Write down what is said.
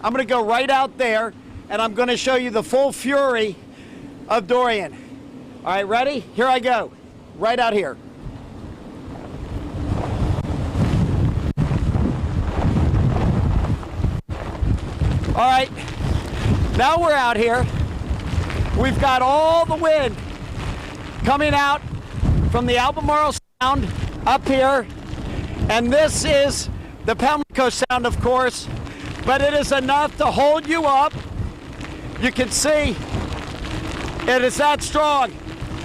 I'm going to go right out there, and I'm going to show you the full fury of Dorian. All right, ready? Here I go. Right out here. All right, now we're out here. We've got all the wind coming out from the Albemarle Sound up here. And this is the Pamlico Sound, of course, but it is enough to hold you up. You can see it is that strong.